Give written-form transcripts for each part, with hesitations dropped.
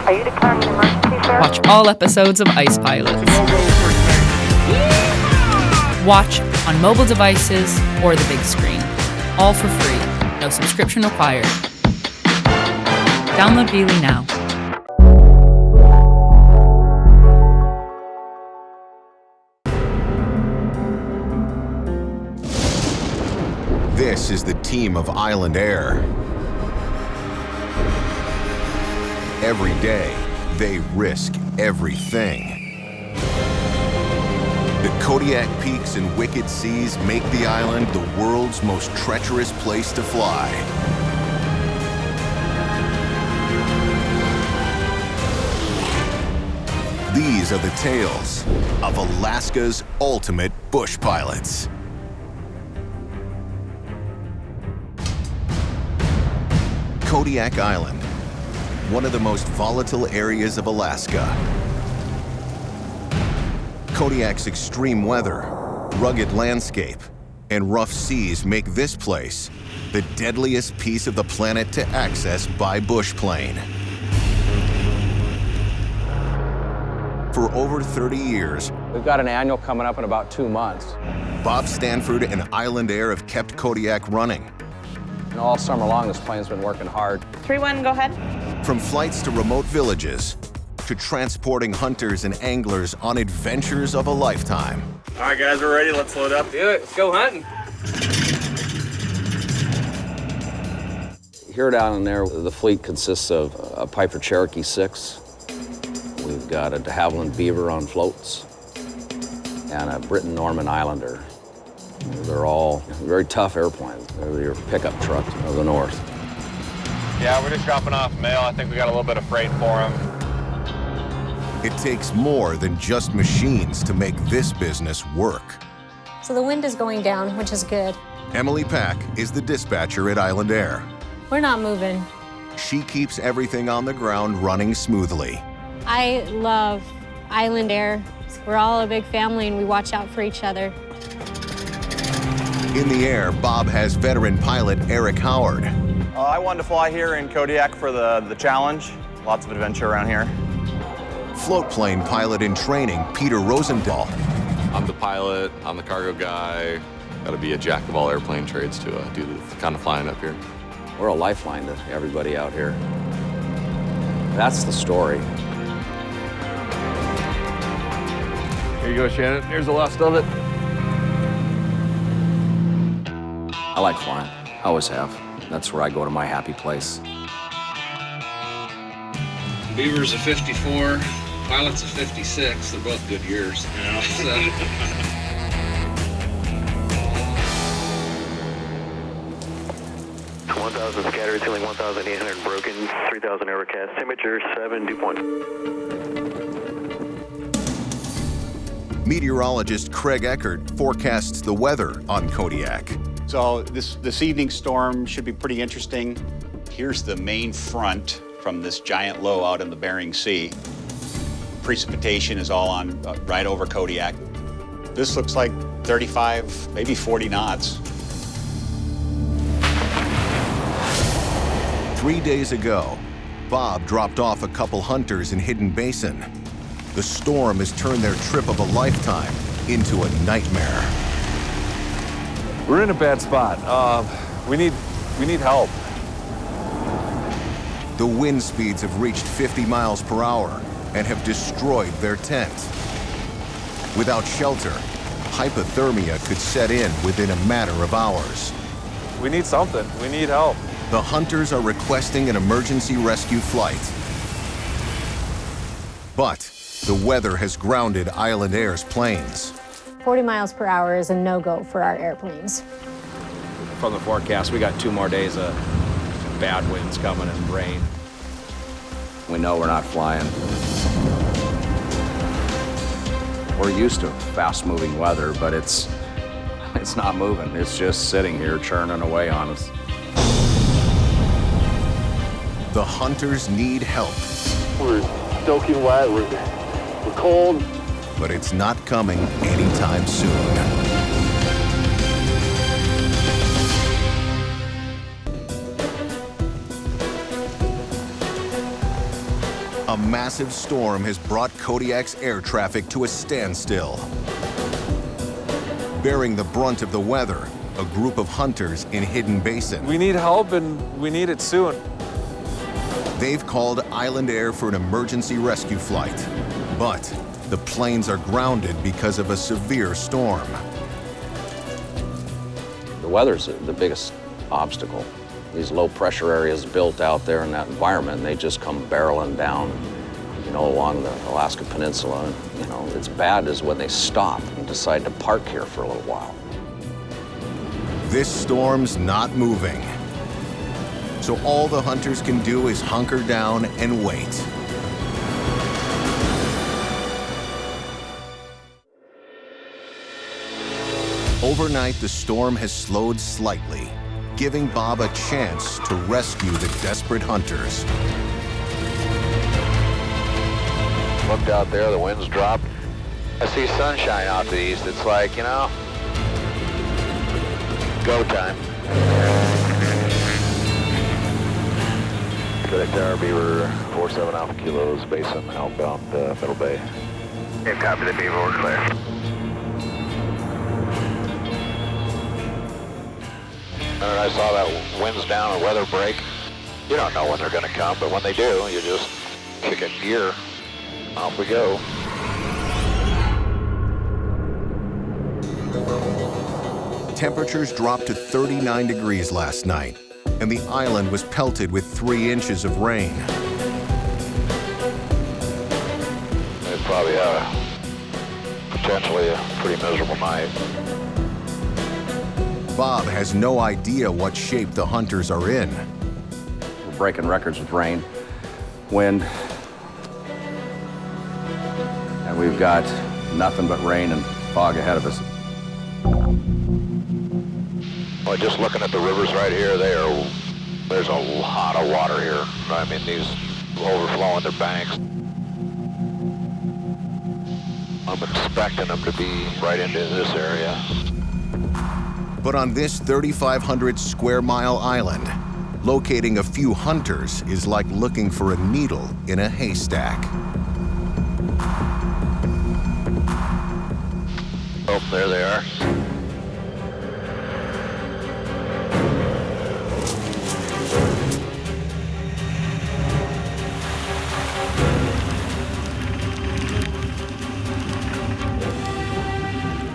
Are you declaring an emergency, sir? Watch all episodes of Ice Pilots. Watch on mobile devices or the big screen. All for free. No subscription required. Download Veely now. This is the team of Island Air. Every day, they risk everything. The Kodiak Peaks and wicked seas make the island the world's most treacherous place to fly. These are the tales of Alaska's ultimate bush pilots. Kodiak Island, one of the most volatile areas of Alaska. Kodiak's extreme weather, rugged landscape, and rough seas make this place the deadliest piece of the planet to access by bush plane. For over 30 years, we've got an annual coming up in about 2 months. Bob Stanford and Island Air have kept Kodiak running. And all summer long, this plane's been working hard. 3-1, go ahead. From flights to remote villages, to transporting hunters and anglers on adventures of a lifetime. All right, guys, we're ready. Let's load up. Do it. Let's go hunting. Here down in there, the fleet consists of a Piper Cherokee 6. We've got a de Havilland Beaver on floats and a Britain Norman Islander. They're all very tough airplanes. They're your pickup trucks of the north. Yeah, we're just dropping off mail. I think we got a little bit of freight for them. It takes more than just machines to make this business work. So the wind is going down, which is good. Emily Pack is the dispatcher at Island Air. We're not moving. She keeps everything on the ground running smoothly. I love Island Air. We're all a big family and we watch out for each other. In the air, Bob has veteran pilot Eric Howard. I wanted to fly here in Kodiak for the challenge. Lots of adventure around here. Float plane pilot in training Peter Rosendahl. I'm the pilot, I'm the cargo guy. Gotta be a jack of all airplane trades to do the kind of flying up here. We're a lifeline to everybody out here. That's the story. Here you go, Shannon. Here's the last of it. I like flying. I always have. That's where I go to my happy place. Beaver's a 54, Pilot's a 56. They're both good years. You know? So. 1,000 scattered, ceiling 1,800 broken, 3,000 overcast, temperature 7, dew point. Meteorologist Craig Eckert forecasts the weather on Kodiak. So this evening's storm should be pretty interesting. Here's the main front from this giant low out in the Bering Sea. Precipitation is all on right over Kodiak. This looks like 35, maybe 40 knots. 3 days ago, Bob dropped off a couple hunters in Hidden Basin. The storm has turned their trip of a lifetime into a nightmare. We're in a bad spot. We need help. The wind speeds have reached 50 miles per hour and have destroyed their tent. Without shelter, hypothermia could set in within a matter of hours. We need something. We need help. The hunters are requesting an emergency rescue flight. But the weather has grounded Island Air's planes. 40 miles per hour is a no-go for our airplanes. From the forecast, we got 2 more days of bad winds coming and rain. We know we're not flying. We're used to fast-moving weather, but it's not moving. It's just sitting here churning away on us. The hunters need help. We're soaking wet, we're cold. But it's not coming anytime soon. A massive storm has brought Kodiak's air traffic to a standstill. Bearing the brunt of the weather, a group of hunters in Hidden Basin. We need help, and we need it soon. They've called Island Air for an emergency rescue flight, but the planes are grounded because of a severe storm. The weather's the biggest obstacle. These low pressure areas built out there in that environment, they just come barreling down, along the Alaska Peninsula. And, it's bad is when they stop and decide to park here for a little while. This storm's not moving. So all the hunters can do is hunker down and wait. Overnight, the storm has slowed slightly, giving Bob a chance to rescue the desperate hunters. Looked out there, the wind's dropped. I see sunshine out to the east. It's like, go time. Kodiak Tower, Beaver, 47 Alpha Kilos, Basin, outbound Middle Bay. Yeah, copy the Beaver, we're clear. And I saw that winds down, a weather break. You don't know when they're going to come, but when they do, you just kick it gear. Off we go. Temperatures dropped to 39 degrees last night, and the island was pelted with 3 inches of rain. It's probably potentially a pretty miserable night. Bob has no idea what shape the hunters are in. We're breaking records with rain, wind, and we've got nothing but rain and fog ahead of us. Well, just looking at the rivers right here, there's a lot of water here. I mean, these overflowing their banks. I'm expecting them to be right into this area. But on this 3,500 square mile island, locating a few hunters is like looking for a needle in a haystack. Oh, there they are.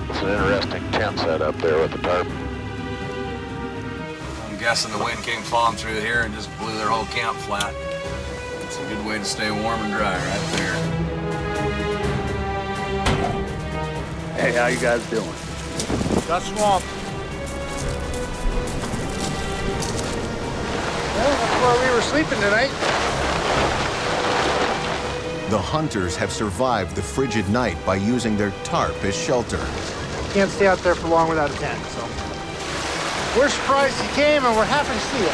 It's an interesting tent set up there with the tarp. I'm guessing the wind came falling through here and just blew their whole camp flat. It's a good way to stay warm and dry right there. Hey, how you guys doing? Got swamped. Well, that's where we were sleeping tonight. The hunters have survived the frigid night by using their tarp as shelter. Can't stay out there for long without a tent, so. We're surprised you came and we're happy to see you.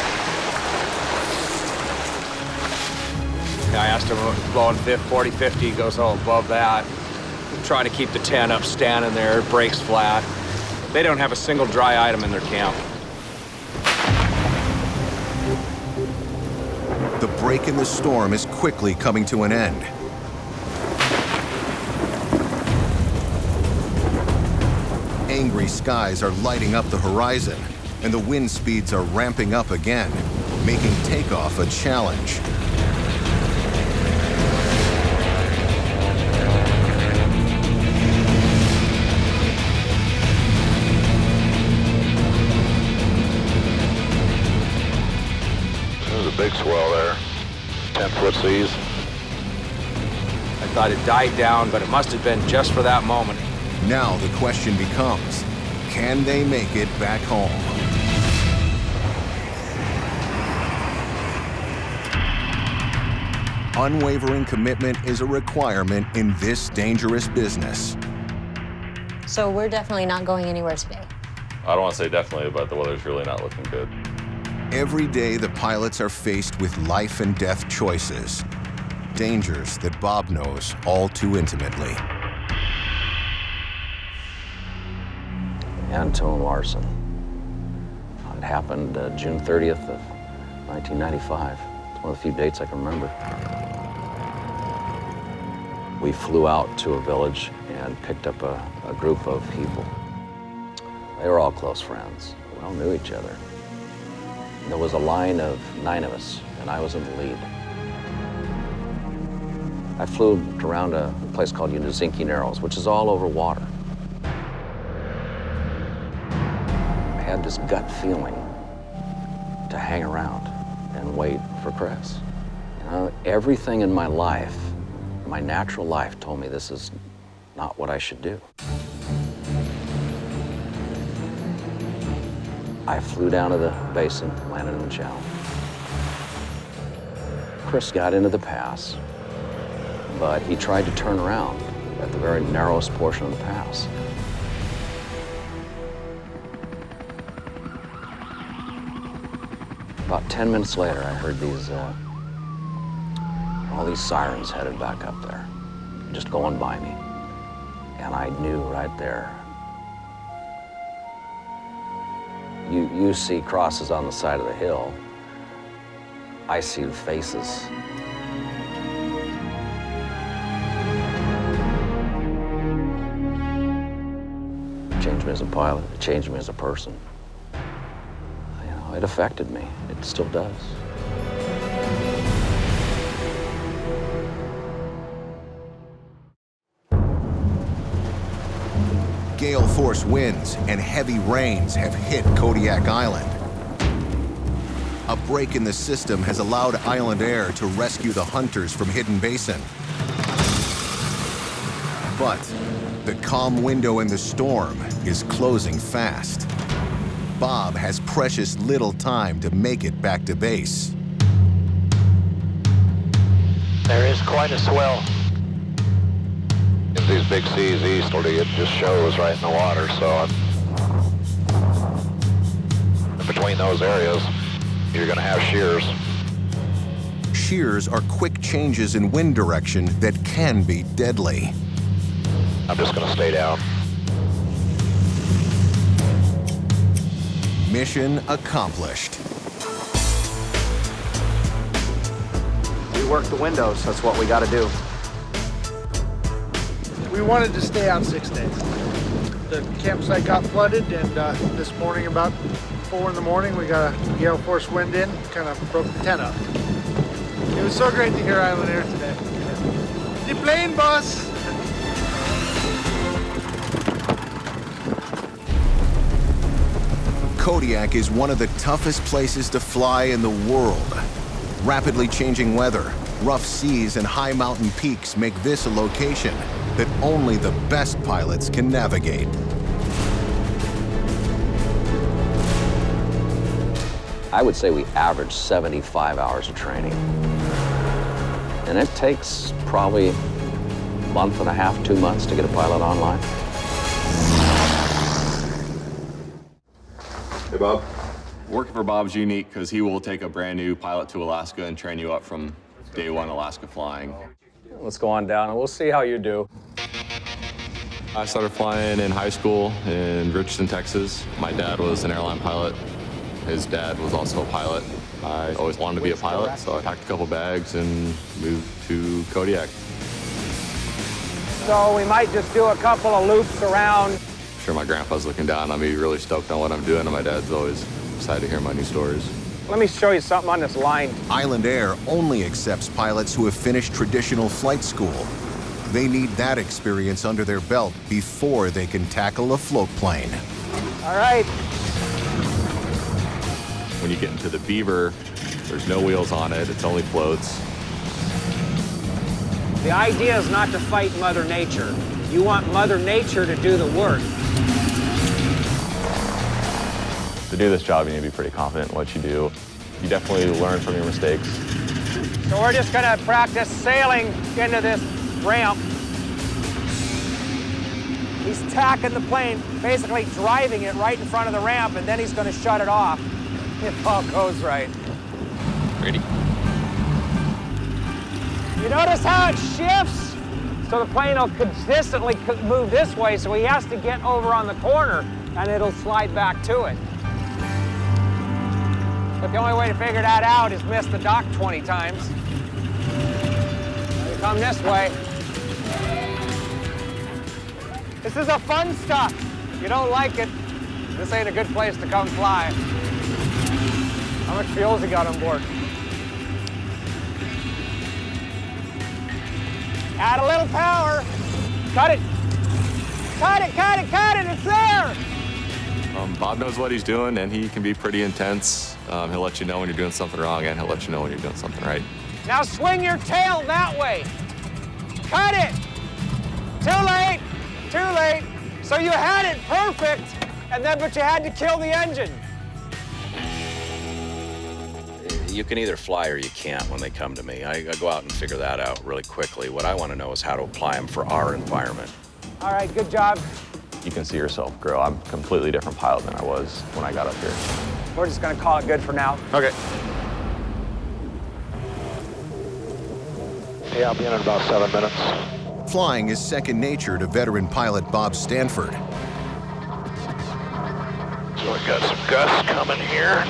I asked him what was blowing 40, 50, he goes, oh, above that. I'm trying to keep the tent up, standing there, it breaks flat. They don't have a single dry item in their camp. The break in the storm is quickly coming to an end. Angry skies are lighting up the horizon, and the wind speeds are ramping up again, making takeoff a challenge. There's a big swell there, 10-foot seas. I thought it died down, but it must have been just for that moment. Now the question becomes, can they make it back home? Unwavering commitment is a requirement in this dangerous business. So we're definitely not going anywhere today. I don't want to say definitely, but the weather's really not looking good. Every day, the pilots are faced with life and death choices, dangers that Bob knows all too intimately. Antone Larson. It happened June 30th of 1995. It's one of the few dates I can remember. We flew out to a village and picked up a group of people. They were all close friends. We all knew each other. And there was a line of 9 of us, and I was in the lead. I flew around a place called Unazinki Narrows, which is all over water. I had this gut feeling to hang around and wait for Chris. You know, everything in my life, my natural life, told me this is not what I should do. I flew down to the basin, landed in the channel. Chris got into the pass, but he tried to turn around at the very narrowest portion of the pass. About 10 minutes later, I heard all these sirens headed back up there, just going by me. And I knew right there. You see crosses on the side of the hill. I see the faces. It changed me as a pilot. It changed me as a person. You know, it affected me. It still does. Gale force winds and heavy rains have hit Kodiak Island. A break in the system has allowed Island Air to rescue the hunters from Hidden Basin. But the calm window in the storm is closing fast. Bob has precious little time to make it back to base. There is quite a swell. These big seas easterly, it just shows right in the water, so between those areas, you're going to have shears. Shears are quick changes in wind direction that can be deadly. I'm just going to stay down. Mission accomplished. We work the windows, that's what we got to do. We wanted to stay out 6 days. The campsite got flooded, and this morning about 4 in the morning, we got a gale force wind in, kind of broke the tent up. It was so great to hear Island Air today. The plane, boss! Kodiak is one of the toughest places to fly in the world. Rapidly changing weather, rough seas, and high mountain peaks make this a location that only the best pilots can navigate. I would say we average 75 hours of training. And it takes probably a month and a half, 2 months to get a pilot online. Hey, Bob. Working for Bob's unique because he will take a brand new pilot to Alaska and train you up from day one Alaska flying. Let's go on down and we'll see how you do. I started flying in high school in Richardson, Texas. My dad was an airline pilot. His dad was also a pilot. I always wanted to be a pilot, so I packed a couple bags and moved to Kodiak. So we might just do a couple of loops around. I'm sure my grandpa's looking down on me, really stoked on what I'm doing, and my dad's always excited to hear my new stories. Let me show you something on this line. Island Air only accepts pilots who have finished traditional flight school. They need that experience under their belt before they can tackle a float plane. All right. When you get into the Beaver, there's no wheels on it, it's only floats. The idea is not to fight Mother Nature. You want Mother Nature to do the work. To do this job, you need to be pretty confident in what you do. You definitely learn from your mistakes. So we're just gonna practice sailing into this ramp. He's tacking the plane, basically driving it right in front of the ramp, and then he's gonna shut it off if all goes right. Ready? You notice how it shifts? So the plane will consistently move this way, so he has to get over on the corner, and it'll slide back to it. But the only way to figure that out is miss the dock 20 times. You come this way. This is a fun stuff. You don't like it, this ain't a good place to come fly. How much fuel's he got on board? Add a little power. Cut it. Cut it, cut it, cut it, it's there! Bob knows what he's doing, and he can be pretty intense. He'll let you know when you're doing something wrong, and he'll let you know when you're doing something right. Now swing your tail that way. Cut it! Too late, too late. So you had it perfect, but you had to kill the engine. You can either fly or you can't when they come to me. I go out and figure that out really quickly. What I want to know is how to apply them for our environment. All right, good job. You can see yourself grow. I'm a completely different pilot than I was when I got up here. We're just gonna call it good for now. Okay. Yeah, I'll be in about 7 minutes. Flying is second nature to veteran pilot Bob Stanford. So we got some gusts coming here.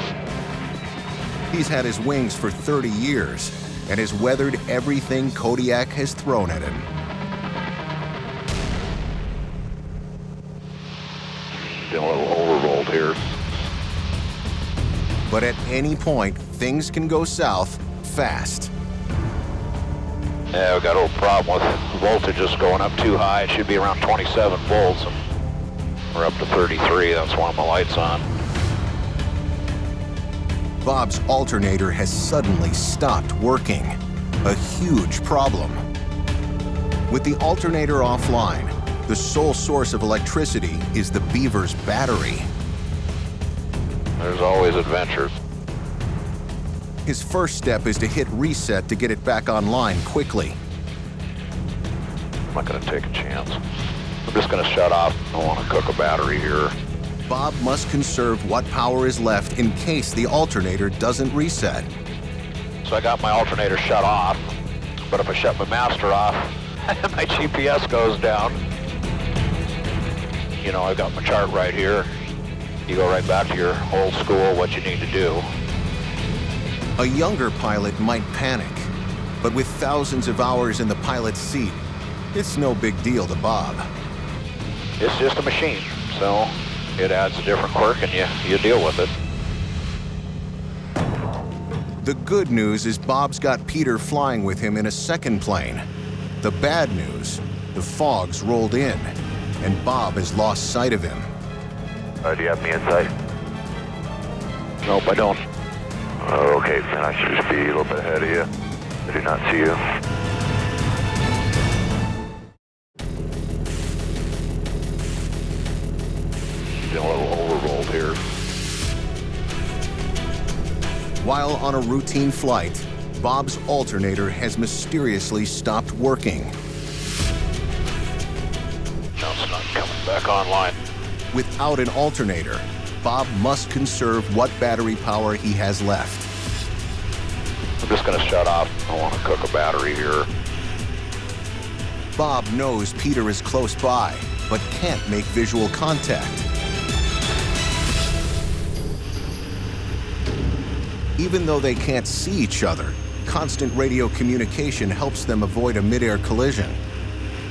He's had his wings for 30 years and has weathered everything Kodiak has thrown at him. Been a little overrolled here. But at any point, things can go south fast. Yeah, we've got a little problem with voltages going up too high. It should be around 27 volts. And we're up to 33. That's why my light's on. Bob's alternator has suddenly stopped working. A huge problem. With the alternator offline, the sole source of electricity is the Beaver's battery. There's always adventure. His first step is to hit reset to get it back online quickly. I'm not going to take a chance. I'm just going to shut off. I want to cook a battery here. Bob must conserve what power is left in case the alternator doesn't reset. So I got my alternator shut off, but if I shut my master off, my GPS goes down. You know, I've got my chart right here. You go right back to your old school, what you need to do. A younger pilot might panic, but with thousands of hours in the pilot's seat, it's no big deal to Bob. It's just a machine, so it adds a different quirk and you deal with it. The good news is Bob's got Peter flying with him in a second plane. The bad news, the fog's rolled in, and Bob has lost sight of him. Do you have me in sight? Nope, I don't. Okay, then I should just be a little bit ahead of you. I do not see you. Been a little overrolled here. While on a routine flight, Bob's alternator has mysteriously stopped working. No, it's not coming back online. Without an alternator, Bob must conserve what battery power he has left. I'm just going to shut off. I want to cook a battery here. Bob knows Peter is close by, but can't make visual contact. Even though they can't see each other, constant radio communication helps them avoid a mid-air collision.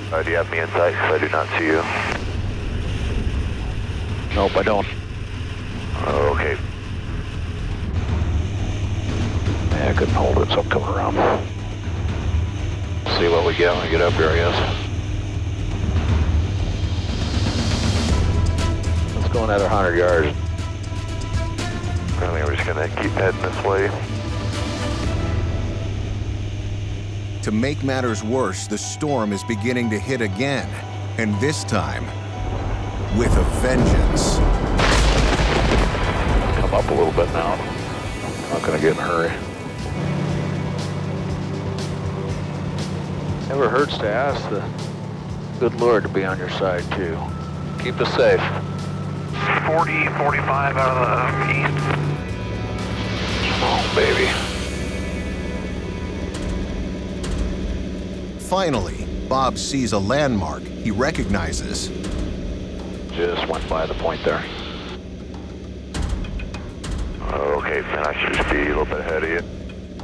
Do you have me in sight? I do not see you. Nope, I don't. Okay. Yeah, I couldn't hold it, so I'm coming around. See what we get when we get up here, I guess. Let's go another 100 yards. I think we're just gonna keep heading this way. To make matters worse, the storm is beginning to hit again, and this time, with a vengeance. Come up a little bit now. Not gonna get in a hurry. Never hurts to ask the good Lord to be on your side, too. Keep us safe. 40, 45 out of the east. Oh, baby. Finally, Bob sees a landmark he recognizes. Just went by the point there. Okay, then I should just be a little bit ahead of you.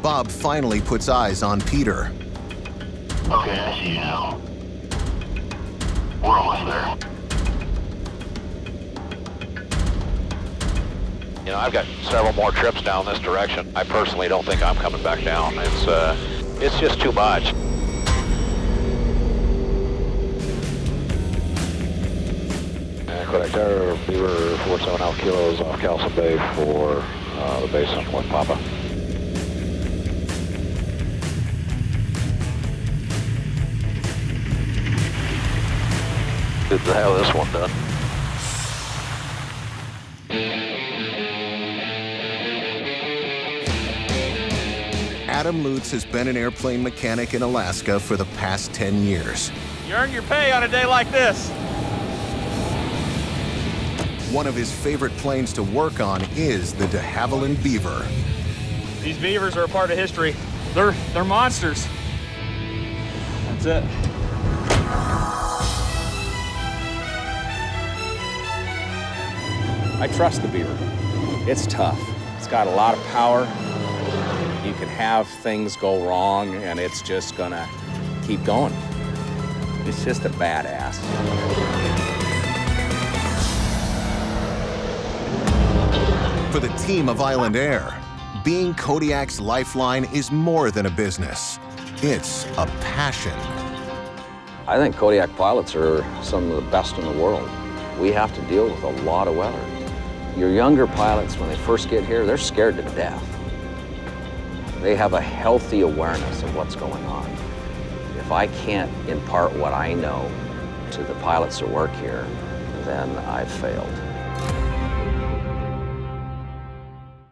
Bob finally puts eyes on Peter. Okay, I see you now. We're almost there. You know, I've got several more trips down this direction. I personally don't think I'm coming back down. It's just too much. Kodiak Tower, Beaver 47 out kilos off Calson Bay for the base on North Papa. Good to have this one done. Adam Lutz has been an airplane mechanic in Alaska for the past 10 years. You earn your pay on a day like this. One of his favorite planes to work on is the de Havilland Beaver. These beavers are a part of history. They're monsters. That's it. I trust the Beaver. It's tough. It's got a lot of power. You can have things go wrong, and it's just gonna keep going. It's just a badass. For the team of Island Air, being Kodiak's lifeline is more than a business. It's a passion. I think Kodiak pilots are some of the best in the world. We have to deal with a lot of weather. Your younger pilots, when they first get here, they're scared to death. They have a healthy awareness of what's going on. If I can't impart what I know to the pilots that work here, then I've failed.